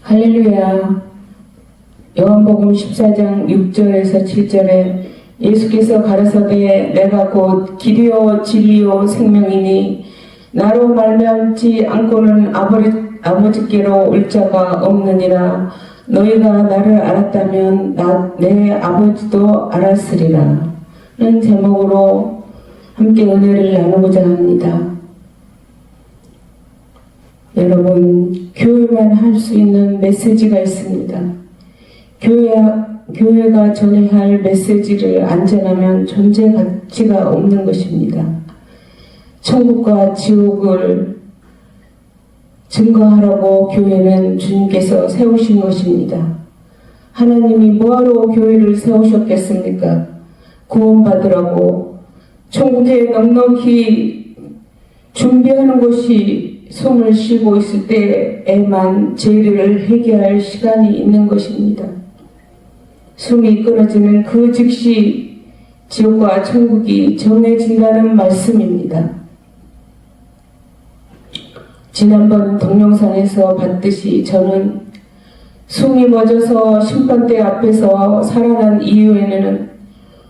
할렐루야. 요한복음 14장 6절에서 7절에 예수께서 가라사대 내가 곧 길이요 진리요 생명이니 나로 말미암지 않고는 아버지께로 올 자가 없느니라. 너희가 나를 알았다면 내 아버지도 알았으리라. 라는 제목으로 함께 은혜를 나누고자 합니다. 여러분, 교회만 할 수 있는 메시지가 있습니다. 교회가 전해야 할 메시지를 안 전하면 존재 가치가 없는 것입니다. 천국과 지옥을 증거하라고 교회는 주님께서 세우신 것입니다. 하나님이 뭐하러 교회를 세우셨겠습니까? 구원받으라고 천국에 넉넉히 준비하는 것이 숨을 쉬고 있을 때에만 죄를 회개할 시간이 있는 것입니다. 숨이 끊어지는 그 즉시 지옥과 천국이 정해진다는 말씀입니다. 지난번 동영상에서 봤듯이 저는 숨이 멎어서 심판대 앞에서 살아난 이후에는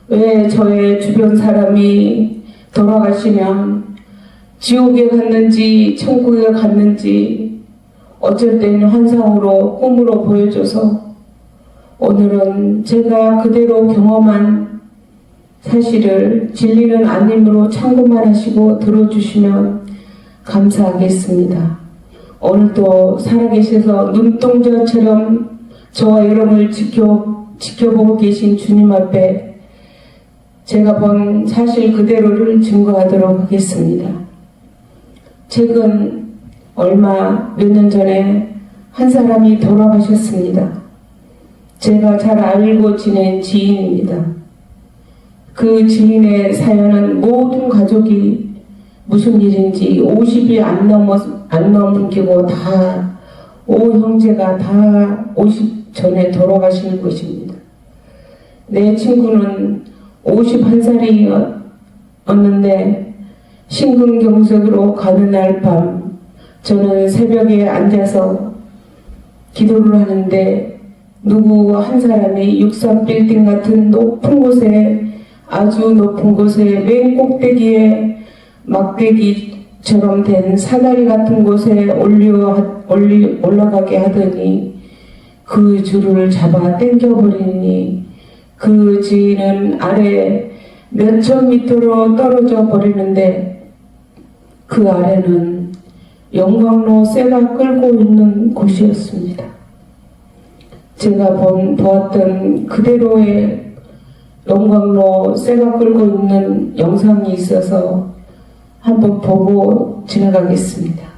왜 저의 주변 사람이 돌아가시면 지옥에 갔는지 천국에 갔는지 어쩔 때는 환상으로 꿈으로 보여줘서 오늘은 제가 그대로 경험한 사실을 진리는 아님으로 참고만 하시고 들어주시면 감사하겠습니다. 오늘도 살아계셔서 눈동자처럼 저와 여러분을 지켜보고 계신 주님 앞에 제가 본 사실 그대로를 증거하도록 하겠습니다. 최근 몇 년 전에 한 사람이 돌아가셨습니다. 제가 잘 알고 지낸 지인입니다. 그 지인의 사연은 모든 가족이 무슨 일인지 50이 안 넘기고 다 5형제가 다 50 전에 돌아가시는 것입니다. 내 친구는 51살이었는데 심근경색으로 가는 날 밤 저는 새벽에 앉아서 기도를 하는데 누구 한 사람이 63빌딩 같은 높은 곳에 아주 높은 곳에 맨 꼭대기에 막대기처럼 된 사다리 같은 곳에 올라가게 하더니 그 줄을 잡아 당겨버리니 그 지인은 아래 몇천 미터로 떨어져 버리는데 그 아래는 영광로 쇠가 끌고 있는 곳이었습니다. 제가 보았던 그대로의 영광로 쇠가 끌고 있는 영상이 있어서 한번 보고 지나가겠습니다.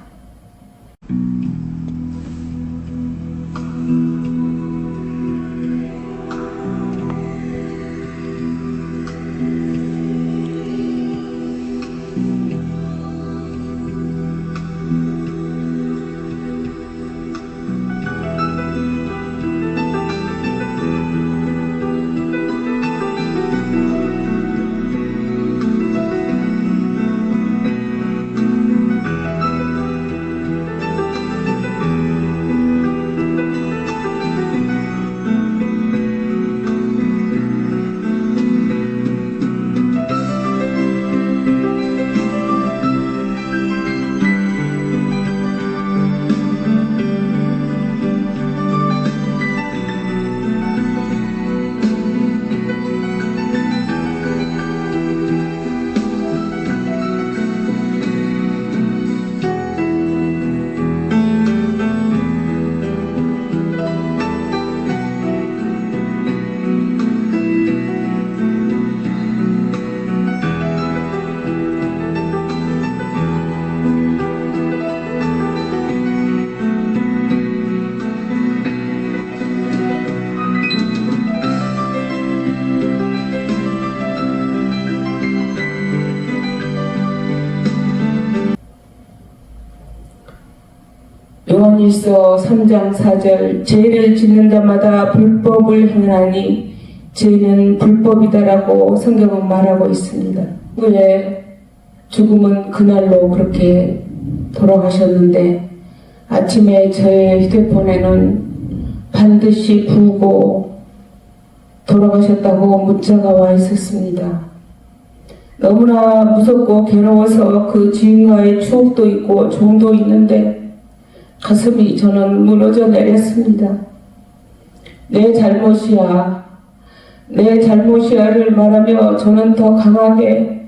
요한일서 3장 4절 죄를 짓는 자마다 불법을 행하니 죄는 불법이다라고 성경은 말하고 있습니다. 후에 죽음은 그날로 그렇게 돌아가셨는데 아침에 저의 휴대폰에는 반드시 부르고 돌아가셨다고 문자가 와 있었습니다. 너무나 무섭고 괴로워서 그 지인과의 추억도 있고 정도 있는데 가슴이 저는 무너져 내렸습니다. 내 잘못이야, 내 잘못이야를 말하며 저는 더 강하게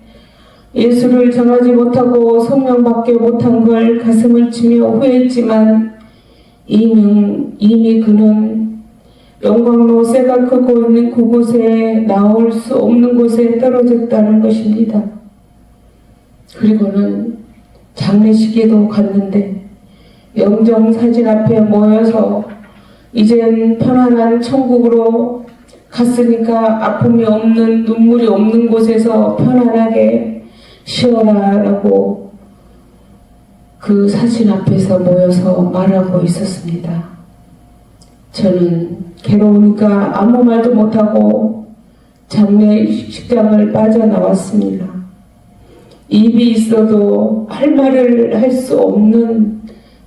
예수를 전하지 못하고 성령받게 못한 걸 가슴을 치며 후회했지만 이미 그는 영광로 쇠가 크고 있는 그곳에 나올 수 없는 곳에 떨어졌다는 것입니다. 그리고는 장례식에도 갔는데 영정사진 앞에 모여서 이젠 편안한 천국으로 갔으니까 아픔이 없는 눈물이 없는 곳에서 편안하게 쉬어라라고 그 사진 앞에서 모여서 말하고 있었습니다. 저는 괴로우니까 아무 말도 못하고 장례식장을 빠져나왔습니다. 입이 있어도 할 말을 할 수 없는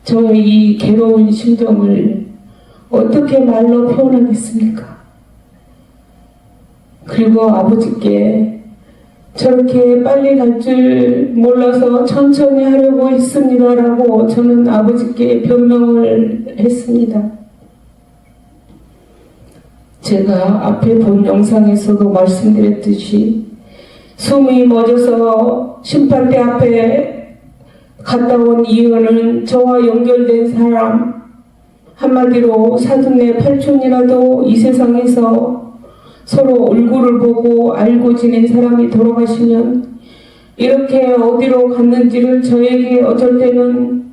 저의 이 괴로운 심정을 어떻게 말로 표현하겠습니까? 그리고 아버지께 저렇게 빨리 갈 줄 몰라서 천천히 하려고 했습니다라고 저는 아버지께 변명을 했습니다. 제가 앞에 본 영상에서도 말씀드렸듯이 숨이 멎어서 심판대 앞에 갔다 온 이유는 저와 연결된 사람, 한마디로 사돈네 팔촌이라도 이 세상에서 서로 얼굴을 보고 알고 지낸 사람이 돌아가시면 이렇게 어디로 갔는지를 저에게 어쩔 때는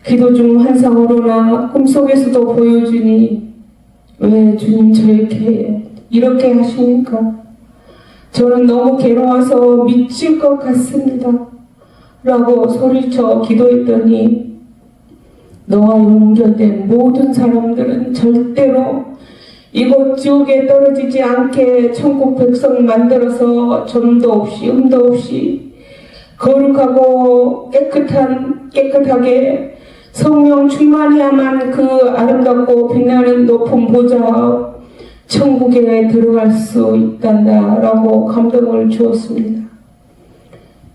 기도 중 환상으로나 꿈속에서도 보여주니 왜 주님 저에게 이렇게 하십니까? 저는 너무 괴로워서 미칠 것 같습니다. 라고 소리쳐 기도했더니 너와 연결된 모든 사람들은 절대로 이곳 지옥에 떨어지지 않게 천국 백성 만들어서 점도 없이 흠도 없이 거룩하고 깨끗하게 성령 충만해야만 그 아름답고 빛나는 높은 보좌 천국에 들어갈 수 있단다 라고 감동을 주었습니다.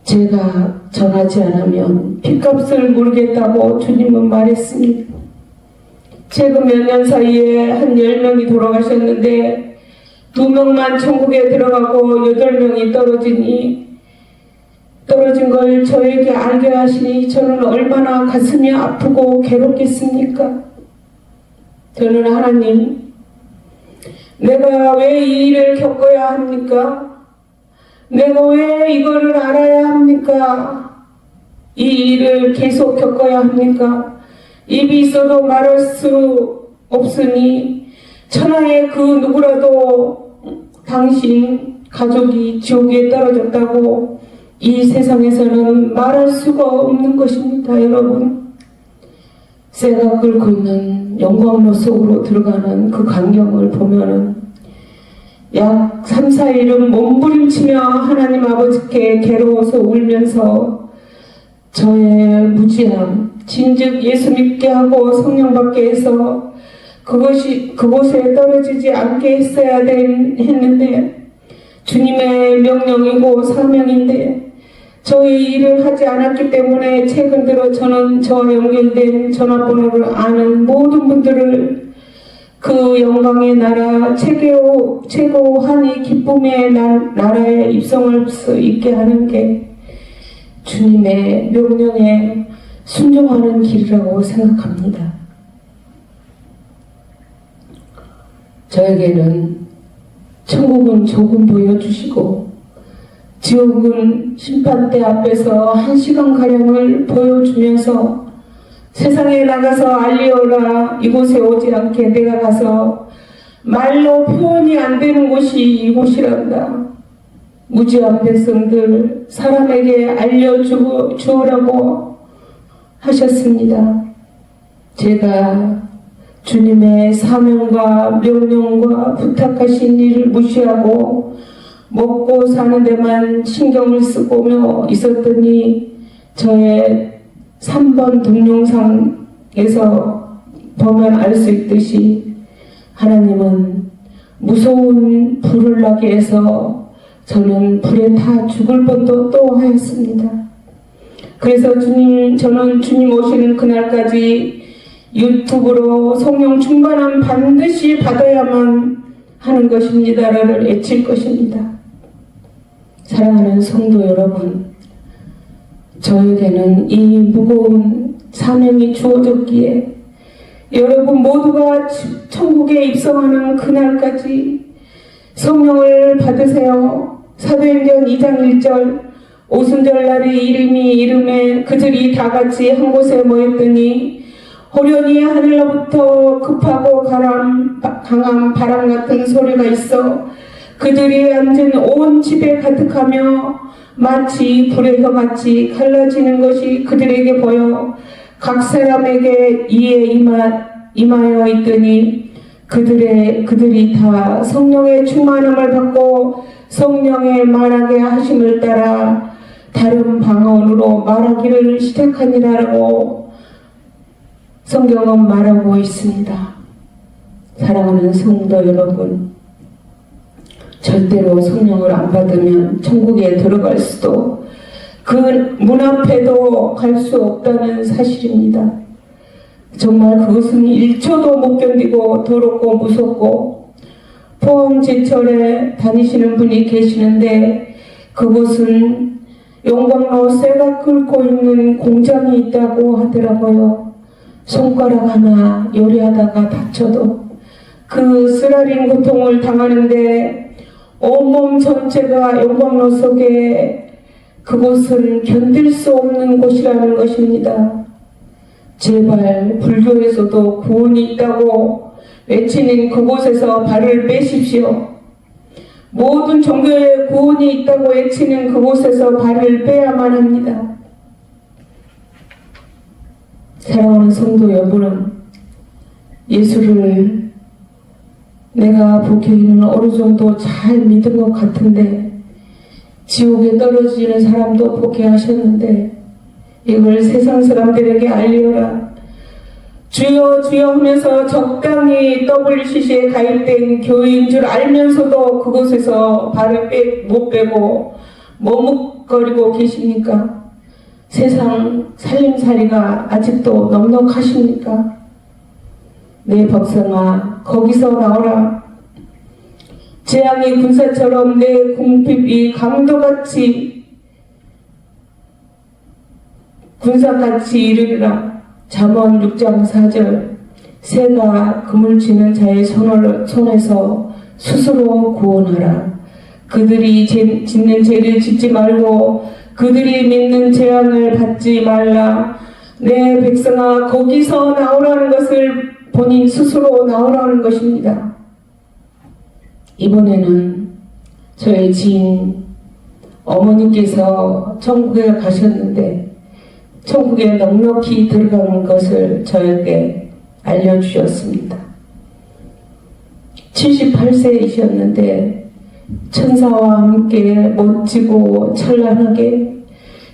제가 전하지 않으면 핏값을 물겠다고 주님은 말했습니다. 최근 몇 년 사이에 한 10명이 돌아가셨는데 2명만 천국에 들어가고 8명이 떨어진 걸 저에게 알게 하시니 저는 얼마나 가슴이 아프고 괴롭겠습니까? 저는 하나님, 내가 왜 이 일을 겪어야 합니까? 내가 왜 이거를 알아야 합니까? 이 일을 계속 겪어야 합니까? 입이 있어도 말할 수 없으니 천하의 그 누구라도 당신 가족이 지옥에 떨어졌다고 이 세상에서는 말할 수가 없는 것입니다. 여러분, 쇠가 끓고 있는 영광로 속으로 들어가는 그 광경을 보면은 약 3, 4일은 몸부림치며 하나님 아버지께 괴로워서 울면서 저의 무지함, 진즉 예수 믿게 하고 성령 받게 해서 그곳에 떨어지지 않게 했어야 했는데 주님의 명령이고 사명인데 저희 일을 하지 않았기 때문에 최근 들어 저는 저와 연결된 전화번호를 아는 모든 분들을 그 영광의 나라 최고한 이 기쁨의 나라에 입성할 수 있게 하는 게 주님의 명령에 순종하는 길이라고 생각합니다. 저에게는 천국은 조금 보여주시고 지옥은 심판대 앞에서 1시간가량을 보여주면서 세상에 나가서 알리어라, 이곳에 오지 않게 내가 가서 말로 표현이 안 되는 곳이 이곳이란다. 무지한 백성들 사람에게 알려주라고 하셨습니다. 제가 주님의 사명과 명령과 부탁하신 일을 무시하고 먹고 사는 데만 신경을 쓰고 있었더니 저의 3번 동영상 보면 알 수 있듯이 하나님은 무서운 불을 나게 해서 저는 불에 타 죽을 뻔도 또 하였습니다. 그래서 저는 주님 오시는 그날까지 유튜브로 성령 충만함 반드시 받아야만 하는 것입니다라를 외칠 것입니다. 사랑하는 성도 여러분, 저에게는 이 무거운 사명이 주어졌기에 여러분 모두가 천국에 입성하는 그날까지 성령을 받으세요. 사도행전 2장 1절 오순절 날에 이름에 그들이 다 같이 한 곳에 모였더니 호련히 하늘로부터 급하고 강한 바람 같은 소리가 있어 그들이 앉은 온 집에 가득하며 마치 불의 혀같이 갈라지는 것이 그들에게 보여 각 사람에게 이에 임하여 있더니 그들이 다 성령의 충만함을 받고 성령의 말하게 하심을 따라 다른 방언으로 말하기를 시작하니라라고 성경은 말하고 있습니다. 사랑하는 성도 여러분, 절대로 성령을 안 받으면 천국에 들어갈 수도 그 문 앞에도 갈 수 없다는 사실입니다. 정말 그것은 1초도 못 견디고 더럽고 무섭고 포항제철에 다니시는 분이 계시는데 그곳은 용광로 쇠가 끓고 있는 공장이 있다고 하더라고요. 손가락 하나 요리하다가 다쳐도 그 쓰라린 고통을 당하는데 온몸 전체가 용광로 속에 그곳은 견딜 수 없는 곳이라는 것입니다. 제발 불교에서도 구원이 있다고 외치는 그곳에서 발을 빼십시오. 모든 종교에 구원이 있다고 외치는 그곳에서 발을 빼야만 합니다. 사랑하는 성도 여러분, 예수를 내가 보기에는 어느 정도 잘 믿은 것 같은데 지옥에 떨어지는 사람도 보게 하셨는데 이걸 세상 사람들에게 알리어라. 주여 주여 하면서 적당히 WCC에 가입된 교회인 줄 알면서도 그곳에서 발을 못 빼고 머뭇거리고 계십니까? 세상 살림살이가 아직도 넉넉하십니까? 내 법성아, 거기서 나오라. 재앙이 군사처럼 내 궁핍이 군사같이 이르리라. 잠언 6장 4절 새가 금을 쥐는 자의 손에서 스스로 구원하라. 그들이 짓는 죄를 짓지 말고 그들이 믿는 재앙을 받지 말라. 내 백성아, 거기서 나오라는 것을 본인 스스로 나오라는 것입니다. 이번에는 저의 지인 어머니께서 천국에 가셨는데 천국에 넉넉히 들어간 것을 저에게 알려주셨습니다. 78세이셨는데 천사와 함께 멋지고 찬란하게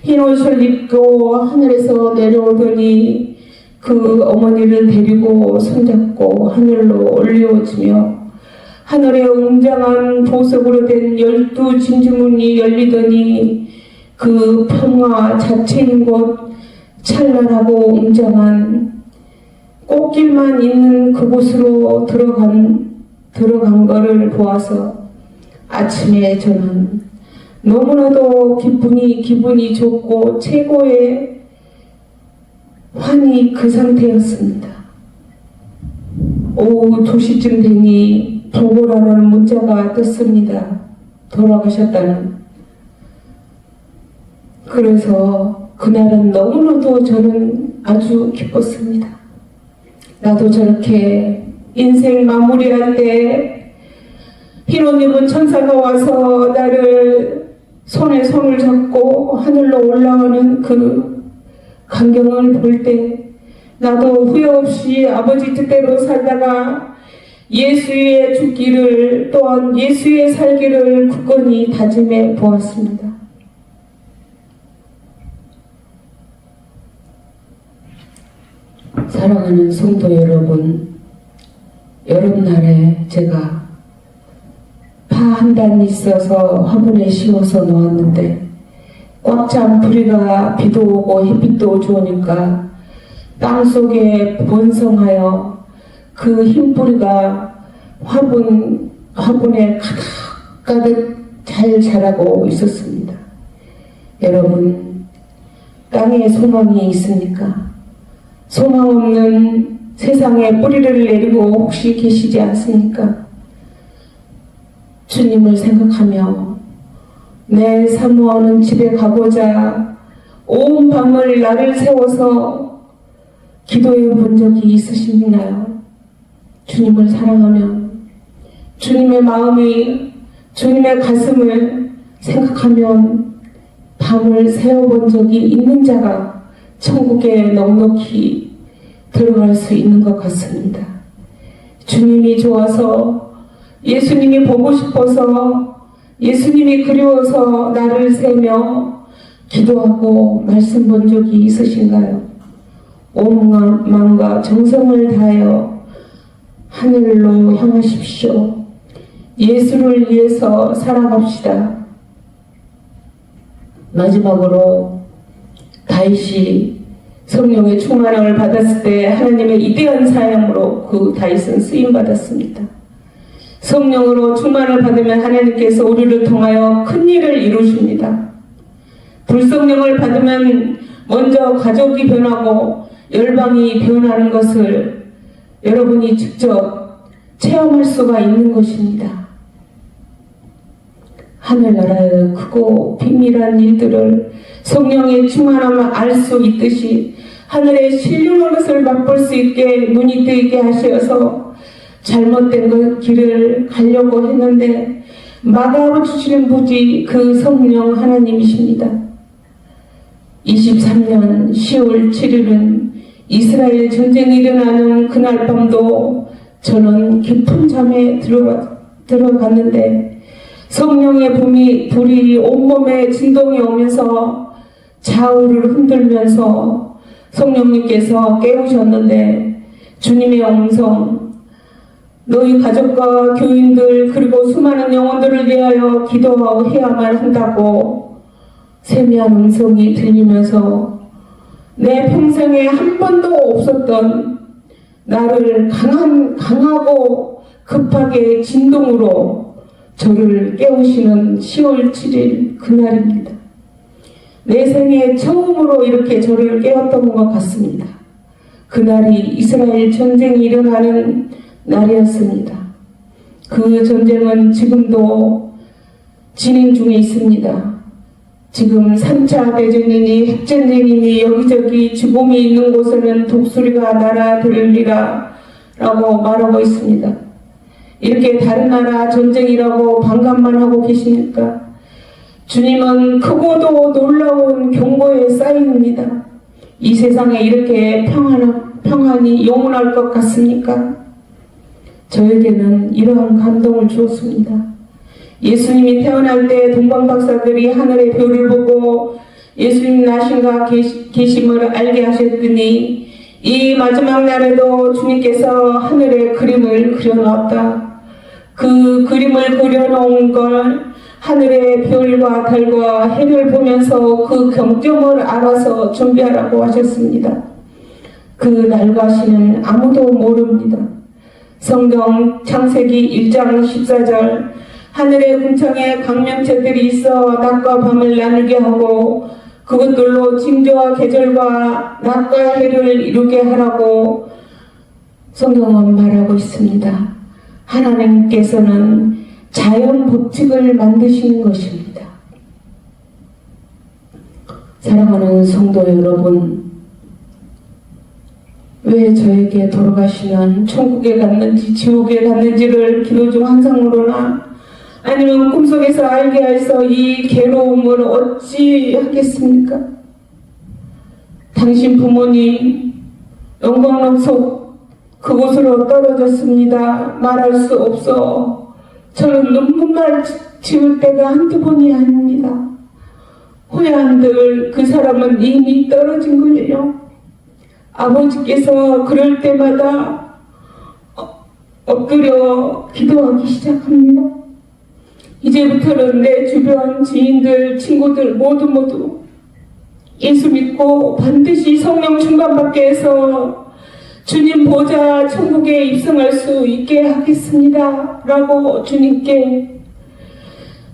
흰 옷을 입고 하늘에서 내려오더니 그 어머니를 데리고 손잡고 하늘로 올려오시며 하늘에 웅장한 보석으로 된 12 진주문이 열리더니 그 평화 자체인 곳 찬란하고 웅장한 꽃길만 있는 그곳으로 들어간 것을 보아서 아침에 저는 너무나도 기분이 좋고 최고의 환희 그 상태였습니다. 오후 2시쯤 되니 보고라는 문자가 떴습니다. 돌아가셨다는. 그래서 그날은 너무나도 저는 아주 기뻤습니다. 나도 저렇게 인생 마무리할 때 흰옷 입은 천사가 와서 나를 손에 손을 잡고 하늘로 올라오는 그 광경을 볼 때 나도 후회 없이 아버지 뜻대로 살다가 예수의 죽기를 또한 예수의 살기를 굳건히 다짐해 보았습니다. 사랑하는 성도 여러분, 여름날에 제가 파 한 단 있어서 화분에 씌워서 놓았는데 꽉 찬 뿌리가 비도 오고 햇빛도 좋으니까 땅속에 번성하여 그 흰 뿌리가 화분에 가득 잘 자라고 있었습니다. 여러분, 땅에 소망이 있습니까? 소망 없는 세상에 뿌리를 내리고 혹시 계시지 않습니까? 주님을 생각하며 내 사모하는 집에 가고자 온 밤을 나를 세워서 기도해 본 적이 있으시나요? 주님을 사랑하며 주님의 마음이 주님의 가슴을 생각하면 밤을 세워본 적이 있는 자가 천국에 넉넉히 들어갈 수 있는 것 같습니다. 주님이 좋아서, 예수님이 보고 싶어서, 예수님이 그리워서 나를 세며 기도하고 말씀 본 적이 있으신가요? 온 마음과 정성을 다하여 하늘로 향하십시오. 예수를 위해서 살아갑시다. 마지막으로 다윗이 성령의 충만함을 받았을 때 하나님의 이대한 사역으로 그 다윗은 쓰임받았습니다. 성령으로 충만을 받으면 하나님께서 우리를 통하여 큰 일을 이루십니다. 불성령을 받으면 먼저 가족이 변하고 열방이 변하는 것을 여러분이 직접 체험할 수가 있는 것입니다. 하늘나라의 크고 비밀한 일들을 성령의 충만함을 알 수 있듯이 하늘의 신령한 것을 맛볼 수 있게 눈이 뜨이게 하셔서 잘못된 길을 가려고 했는데 막아주시는 분이 그 성령 하나님이십니다. 23년 10월 7일은 이스라엘 전쟁이 일어나는 그날 밤도 저는 깊은 잠에 들어갔는데 성령의 불이 온몸에 진동이 오면서 좌우를 흔들면서 성령님께서 깨우셨는데 주님의 음성, 너희 가족과 교인들 그리고 수많은 영혼들을 위하여 기도해야만 한다고 세미한 음성이 들리면서 내 평생에 한 번도 없었던 나를 강하고 급하게 진동으로 저를 깨우시는 10월 7일 그날입니다. 내 생에 처음으로 이렇게 저를 깨웠던 것 같습니다. 그날이 이스라엘 전쟁이 일어나는 날이었습니다. 그 전쟁은 지금도 진행 중에 있습니다. 지금 3차 대전이니 핵전쟁이니 여기저기 죽음이 있는 곳에는 독수리가 날아들으리라 라고 말하고 있습니다. 이렇게 다른 나라 전쟁이라고 반감만 하고 계십니까? 주님은 크고도 놀라운 경고의 사인입니다. 이 세상에 이렇게 평안이 영원할 것 같습니까? 저에게는 이러한 감동을 주었습니다. 예수님이 태어날 때 동방박사들이 하늘의 별을 보고 예수님 나신과 계심을 알게 하셨더니 이 마지막 날에도 주님께서 하늘의 그림을 그려놓았다. 그 그림을 그려놓은 걸 하늘의 별과 달과 해를 보면서 그 경점을 알아서 준비하라고 하셨습니다. 그 날과 시는 아무도 모릅니다. 성경 창세기 1장 14절 하늘의 궁창에 광명체들이 있어 낮과 밤을 나누게 하고 그것들로 징조와 계절과 낮과 해를 이루게 하라고 성경은 말하고 있습니다. 하나님께서는 자연 법칙을 만드시는 것입니다. 사랑하는 성도 여러분, 왜 저에게 돌아가시면 천국에 갔는지 지옥에 갔는지를 기도 중 환상으로나 아니면 꿈속에서 알게 해서 이 괴로움을 어찌 하겠습니까? 당신 부모님 영광록 그곳으로 떨어졌습니다. 말할 수 없어. 저는 눈물만 지을 때가 한두 번이 아닙니다. 후회한들 그 사람은 이미 떨어진 거예요. 아버지께서 그럴 때마다 엎드려 기도하기 시작합니다. 이제부터는 내 주변 지인들, 친구들 모두 예수 믿고 반드시 성령 충만받게 해서 주님 보좌 천국에 입성할 수 있게 하겠습니다 라고 주님께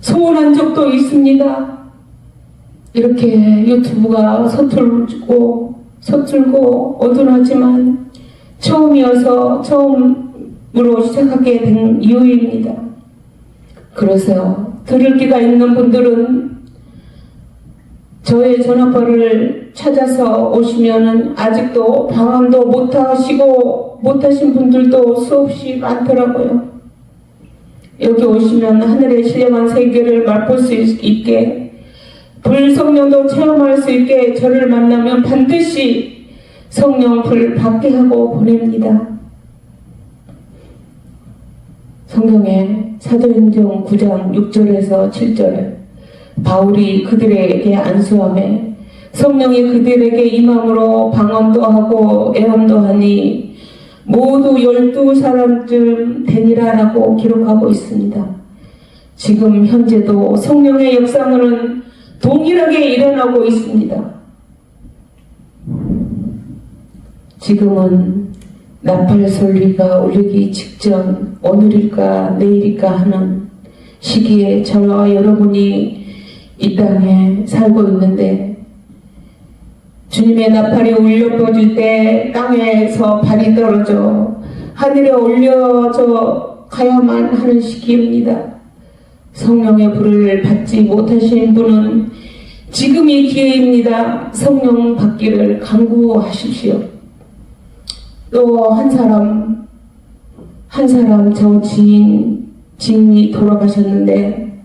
소원한 적도 있습니다. 이렇게 유튜브가 서툴고 어둔하지만 처음으로 시작하게 된 이유입니다. 그래서 들을 기가 있는 분들은 저의 전화번호를 찾아서 오시면은 아직도 방언도 못하신 분들도 수없이 많더라고요. 여기 오시면 하늘의 신령한 세계를 맛볼 수 있게, 불성령도 체험할 수 있게 저를 만나면 반드시 성령 불 받게 하고 보냅니다. 성경에 사도행전 9장 6절에서 7절, 바울이 그들에게 안수하매 성령이 그들에게 임함으로 방언도 하고 애언도 하니 모두 12사람쯤 되니라라고 기록하고 있습니다. 지금 현재도 성령의 역사는 동일하게 일어나고 있습니다. 지금은 나팔 소리가 울리기 직전 오늘일까 내일일까 하는 시기에 저와 여러분이 이 땅에 살고 있는데, 주님의 나팔이 울려 퍼질 때 땅에서 발이 떨어져 하늘에 올려져 가야만 하는 시기입니다. 성령의 불을 받지 못하신 분은 지금이 기회입니다. 성령 받기를 간구하십시오. 또 한 사람 저 지인이 돌아가셨는데,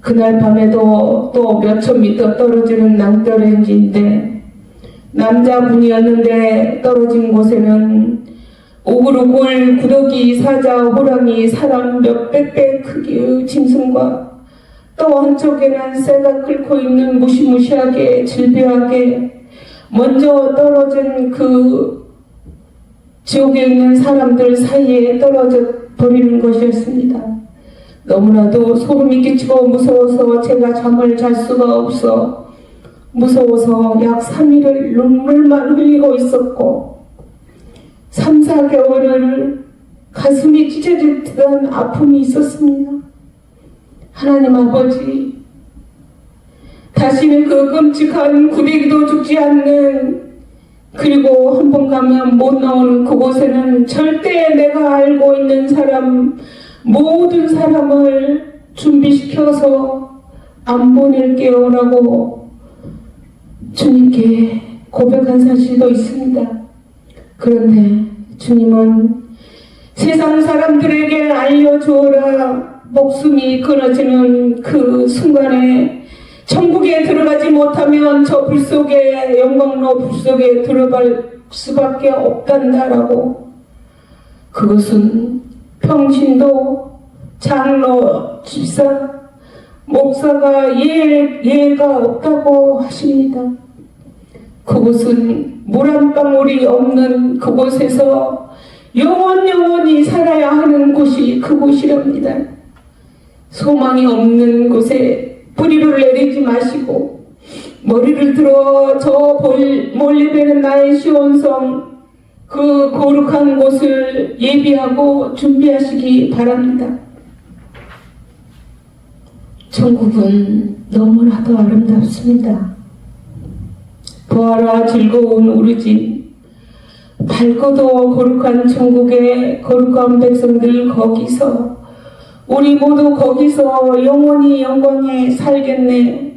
그날 밤에도 또 몇천 미터 떨어지는 낭떠러지인데, 남자분이었는데 떨어진 곳에는 오그루골, 구더기, 사자, 호랑이, 사람 몇백 배 크기의 짐승과 또 한쪽에는 새가 끓고 있는 무시무시하게 질비하게 먼저 떨어진 그 지옥에 있는 사람들 사이에 떨어져 버리는 것이었습니다. 너무나도 소름이 끼치고 무서워서 제가 잠을 잘 수가 없어 무서워서 약 3일을 눈물만 흘리고 있었고 3, 4개월을 가슴이 찢어질 듯한 아픔이 있었습니다. 하나님 아버지, 다시는 그 끔찍한 구데기도 죽지 않는, 그리고 한 번 가면 못 나오는 그곳에는 절대 내가 알고 있는 사람, 모든 사람을 준비시켜서 안 보낼게요 라고 주님께 고백한 사실도 있습니다. 그런데 주님은 세상 사람들에게 알려주어라, 목숨이 끊어지는 그 순간에 천국에 들어가지 못하면 저 불속에, 영광로 불속에 들어갈 수밖에 없단다라고. 그것은 평신도, 장로, 집사, 목사가 예가 없다고 하십니다. 그곳은 물 한 방울이 없는 그곳에서 영원히 살아야 하는 곳이 그곳이랍니다. 소망이 없는 곳에 뿌리를 내리지 마시고 머리를 들어 저 멀리 되는 나의 시온성, 그 거룩한 곳을 예비하고 준비하시기 바랍니다. 천국은 너무나도 아름답습니다. 보아라 즐거운 우리 집, 밝고도 거룩한 천국의 거룩한 백성들, 거기서 우리 모두 거기서 영원히 영광에 살겠네.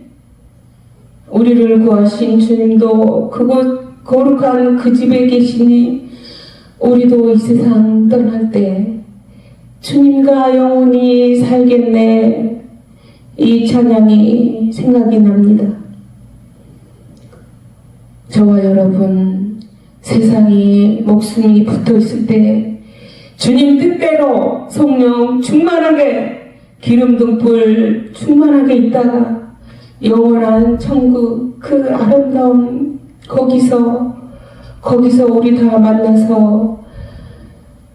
우리를 구하신 주님도 그곳 거룩한 그 집에 계시니 우리도 이 세상 떠날 때 주님과 영원히 살겠네. 이 찬양이 생각이 납니다. 저와 여러분, 세상이 목숨이 붙어 있을 때 주님 뜻대로 성령 충만하게, 기름 등불 충만하게 있다가 영원한 천국, 그 아름다운 거기서 거기서 우리 다 만나서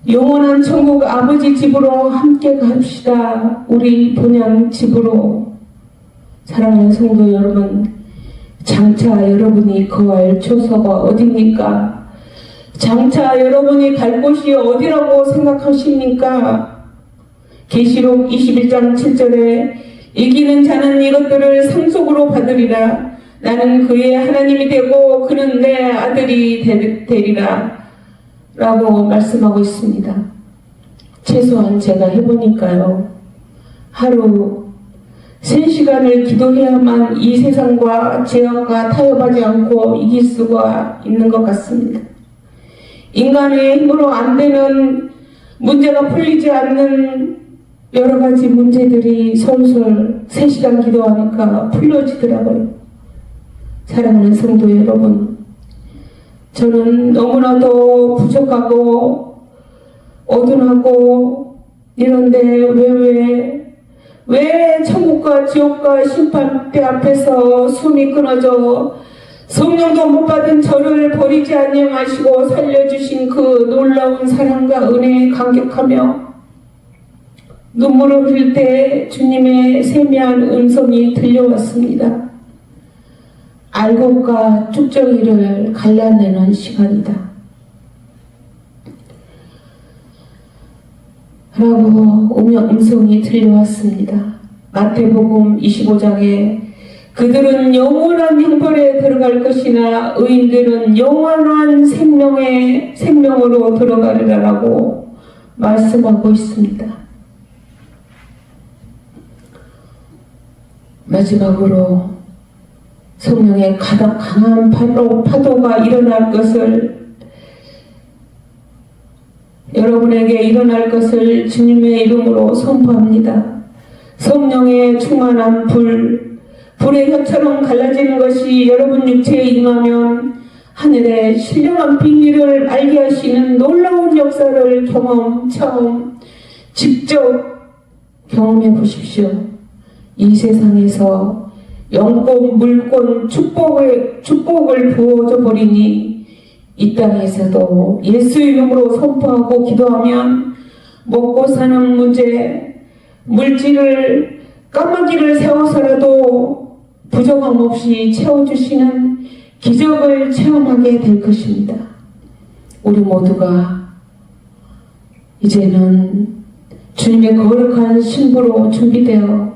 영원한 천국 아버지 집으로 함께 갑시다. 우리 본향 집으로. 사랑하는 성도 여러분, 장차 여러분이 거할 초소가 어디입니까? 장차 여러분이 갈 곳이 어디라고 생각하십니까? 계시록 21장 7절에 이기는 자는 이것들을 상속으로 받으리라. 나는 그의 하나님이 되고 그는 내 아들이 되리라 라고 말씀하고 있습니다. 최소한 제가 해보니까요, 하루 3시간을 기도해야만 이 세상과 죄악과 타협하지 않고 이길 수가 있는 것 같습니다. 인간의 힘으로 안 되는, 문제가 풀리지 않는 여러 가지 문제들이 솔솔 3시간 기도하니까 풀려지더라고요. 사랑하는 성도 여러분, 저는 너무나도 부족하고 어둔하고 이런데 왜 천국과 지옥과 심판대 앞에서 숨이 끊어져 성령도 못 받은 저를 버리지 아니하시고 살려주신 그 놀라운 사랑과 은혜에 감격하며 눈물을 흘릴 때 주님의 세미한 음성이 들려왔습니다. 알곡과 쭉정이를 갈라내는 시간이다 라고 음성이 들려왔습니다. 마태복음 25장에 그들은 영원한 형벌에 들어갈 것이나 의인들은 영원한 생명으로 들어가리라고 말씀하고 있습니다. 마지막으로 성령의 가장 강한 파도가 일어날 것을, 여러분에게 일어날 것을 주님의 이름으로 선포합니다. 성령의 충만한 불의 혀처럼 갈라지는 것이 여러분 육체에 임하면 하늘의 신령한 비밀을 알게 하시는 놀라운 역사를 처음 직접 경험해 보십시오. 이 세상에서 영권, 물권, 축복을 부어줘 버리니 이 땅에서도 예수 이름으로 선포하고 기도하면 먹고 사는 문제, 물질을 까마귀를 세워서라도 부족함 없이 채워주시는 기적을 체험하게 될 것입니다. 우리 모두가 이제는 주님의 거룩한 신부로 준비되어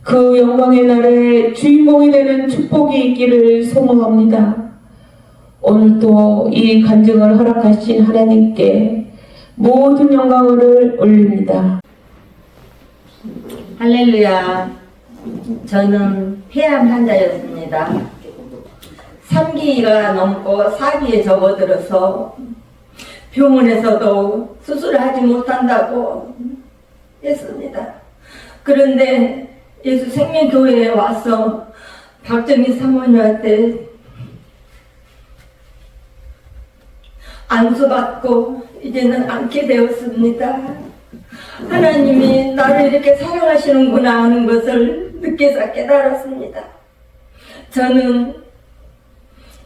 그 영광의 날에 주인공이 되는 축복이 있기를 소망합니다. 오늘도 이 간증을 허락하신 하나님께 모든 영광을 올립니다. 할렐루야. 저는 폐암 환자였습니다. 3기가 넘고 4기에 접어들어서 병원에서도 수술을 하지 못한다고 했습니다. 그런데 예수 생명교회에 와서 박정희 사모님한테 안수받고 이제는 앉게 되었습니다. 하나님이 나를 이렇게 사랑하시는구나 하는 것을 늦게서 깨달았습니다. 저는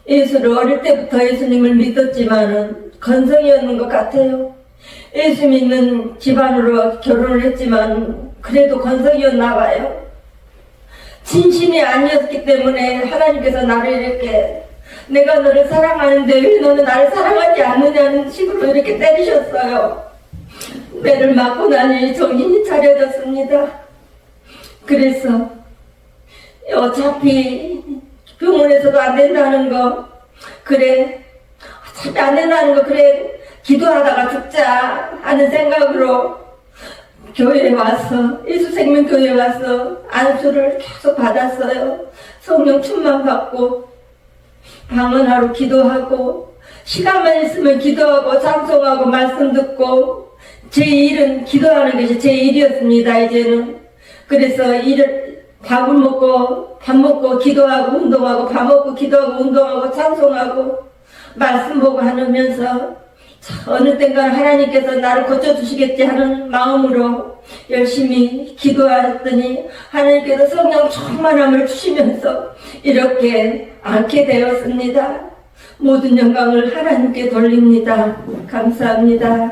예수를 어릴 때부터 예수님을 믿었지만은 건성이었는 것 같아요. 예수 믿는 집안으로 결혼을 했지만 그래도 건성이었나 봐요. 진심이 아니었기 때문에 하나님께서 나를 이렇게 내가 너를 사랑하는데 왜 너는 나를 사랑하지 않느냐는 식으로 이렇게 때리셨어요. 매를 맞고 나니 정신이 차려졌습니다. 그래서 어차피 병원에서도 안 된다는 거, 그래 어차피 안 된다는 거, 그래 기도하다가 죽자 하는 생각으로 교회에 와서, 예수생명교회에 와서 안수를 계속 받았어요. 성령 충만 받고 방언하러 기도하고 시간만 있으면 기도하고 찬송하고 말씀 듣고, 제 일은 기도하는 것이 제 일이었습니다. 이제는 그래서 밥을 먹고 밥 먹고 기도하고 운동하고, 밥 먹고 기도하고 운동하고 찬송하고 말씀 보고 하면서 어느 땐가 하나님께서 나를 고쳐주시겠지 하는 마음으로 열심히 기도했더니 하나님께서 성령 충만함을 주시면서 이렇게 앉게 되었습니다. 모든 영광을 하나님께 돌립니다. 감사합니다.